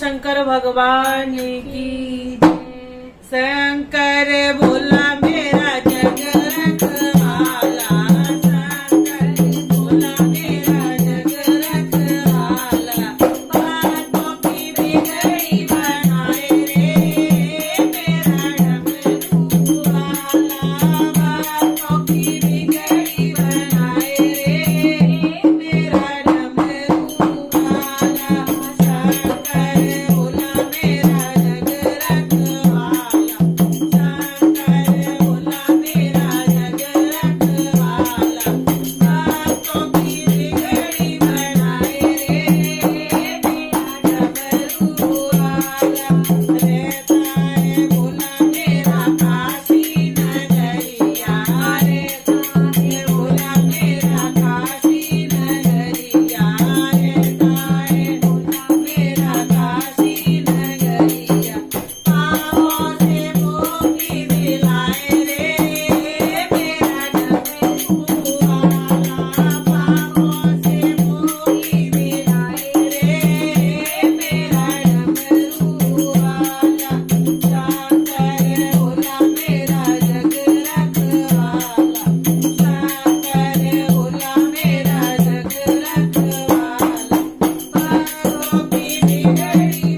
शंकर भगवान की जय। शंकर बोला मेरा जग रखवाला, शंकर बोला मेरा जग रखवाला, बातों की बिगड़ी बनाए रे मेरा डमरू वाला, बातों की बिगड़ी बनाए रे मेरा डमरू वाला। शंकर बोला मेरा जग रखवाला, शंकर बोला मेरा जग रखवाला, बातों की बिगड़ी बनाए रे मेरा डमरू वाला। रहता है बोला मेरा काशी नगरिया, रहता है बोला मेरा काशी नगरिया, रहता है बोला मेरा काशी नगरिया। पापों से मुक्ति दिलाए रे मेरा डमरू वाला, पापों से मुक्ति दिलाए रे मेरा डमरू वाला। शंकर बोला मेरा जग रखवाला, शंकर बोला मेरा जग रखवाला, बातों की बिगड़ी